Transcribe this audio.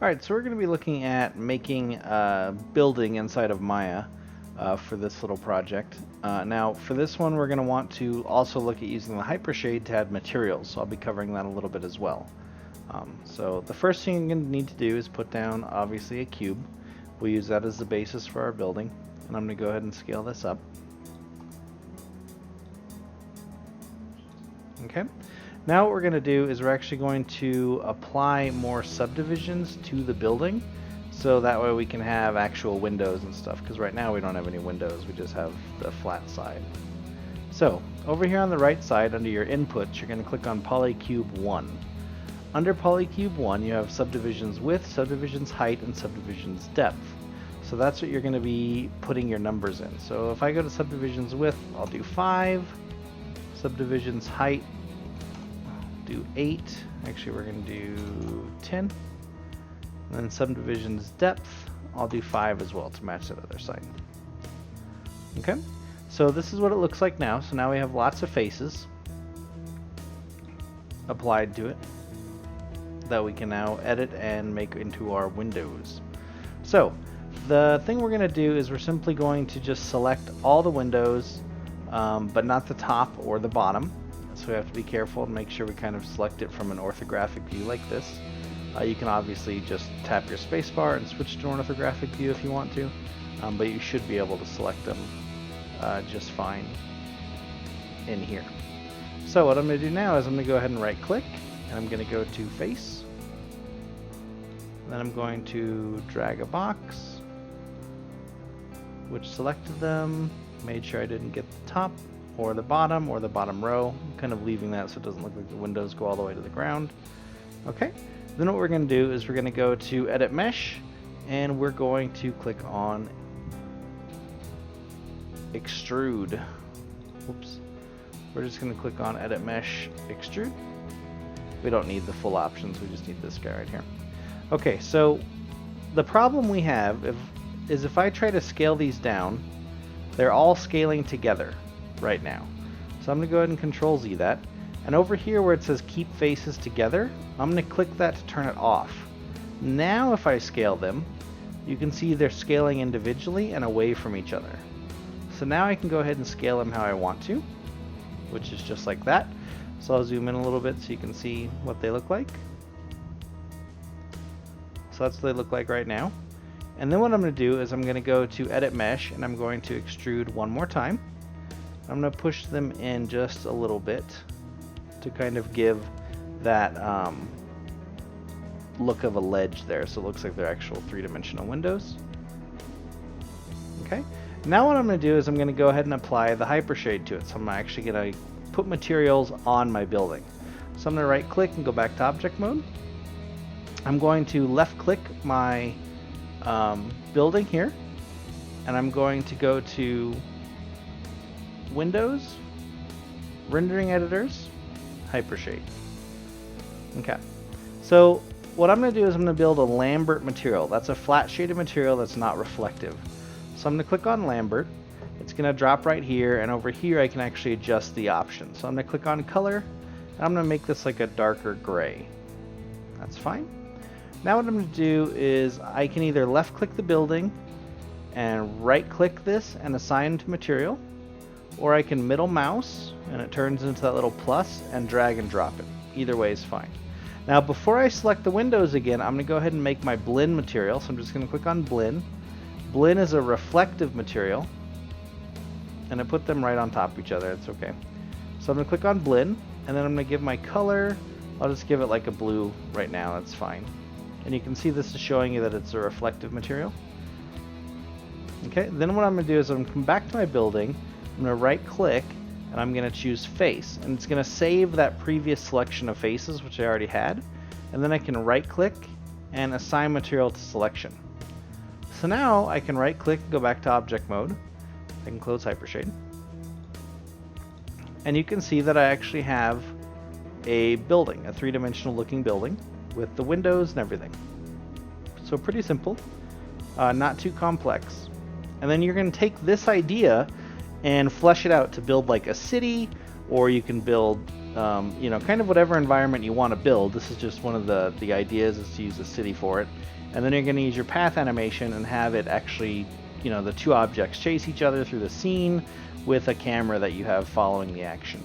Alright, so we're going to be looking at making a building inside of Maya for this little project. Now, for this one, we're going to want to also look at using the Hypershade to add materials, so I'll be covering that a little bit as well. So the first thing you're going to need to do is put down, obviously, a cube. We'll use that as the basis for our building, and I'm going to go ahead and scale this up. Okay. Now what we're going to do is we're actually going to apply more subdivisions to the building, so that way we can have actual windows and stuff, because right now we don't have any windows, we just have the flat side. So over here on the right side under your inputs, you're going to click on Polycube 1. Under Polycube 1 you have subdivisions width, subdivisions height, and subdivisions depth. So that's what you're going to be putting your numbers in. So if I go to subdivisions width, I'll do 5, subdivisions height, do 8, actually we're going to do 10, and then subdivisions depth, I'll do 5 as well to match that other side. Okay, so this is what it looks like now. So now we have lots of faces applied to it that we can now edit and make into our windows. So the thing we're going to do is we're simply going to just select all the windows, but not the top or the bottom. So we have to be careful and make sure we kind of select it from an orthographic view like this. You can obviously just tap your spacebar and switch to an orthographic view if you want to, but you should be able to select them just fine in here. So what I'm going to do now is I'm going to go ahead and right click, and I'm going to go to face. Then I'm going to drag a box, which selected them, made sure I didn't get the top or the bottom row, kind of leaving that so it doesn't look like the windows go all the way to the ground. Okay, then what we're going to do is we're going to go to Edit Mesh, and we're going to click on Extrude. Oops. We're just going to click on Edit Mesh, Extrude. We don't need the full options, we just need this guy right here. Okay, so the problem we have is if I try to scale these down, they're all scaling together right now. So I'm going to go ahead and Control Z that, and over here where it says keep faces together, I'm going to click that to turn it off. Now if I scale them, you can see they're scaling individually and away from each other. So now I can go ahead and scale them how I want to, which is just like that. So I'll zoom in a little bit so you can see what they look like. So that's what they look like right now. And then what I'm going to do is I'm going to go to Edit Mesh, and I'm going to extrude one more time. I'm going to push them in just a little bit to kind of give that look of a ledge there, so it looks like they're actual three-dimensional windows. Okay, now what I'm going to do is I'm going to go ahead and apply the Hypershade to it. So I'm actually going to put materials on my building. So I'm going to right click and go back to object mode. I'm going to left click my building here, and I'm going to go to Windows, Rendering Editors, Hypershade. Okay, so what I'm going to do is I'm going to build a Lambert material. That's a flat shaded material that's not reflective. So I'm going to click on Lambert. It's going to drop right here, and over here I can actually adjust the options. So I'm going to click on Color, and I'm going to make this like a darker gray. That's fine. Now what I'm going to do is I can either left click the building and right click this and assign to material, or I can middle mouse and it turns into that little plus and drag and drop it. Either way is fine. Now before I select the windows again, I'm going to go ahead and make my blend material. So I'm just going to click on blend. Blend is a reflective material, and I put them right on top of each other. It's okay. So I'm going to click on blend, and then I'm going to give my color, I'll just give it like a blue right now. That's fine. And you can see this is showing you that it's a reflective material. Okay, then what I'm going to do is I'm going to come back to my building, I'm going to right click, and I'm going to choose face, and it's going to save that previous selection of faces which I already had, and then I can right click and assign material to selection. So now I can right click and go back to object mode. I can close Hypershade, and you can see that I actually have a building, a three-dimensional looking building with the windows and everything. So pretty simple, not too complex. And then you're going to take this idea and flesh it out to build like a city, or you can build you know, kind of whatever environment you want to build. This is just one of the ideas, is to use the city for it. And then you're going to use your path animation and have it actually, you know, the two objects chase each other through the scene with a camera that you have following the action.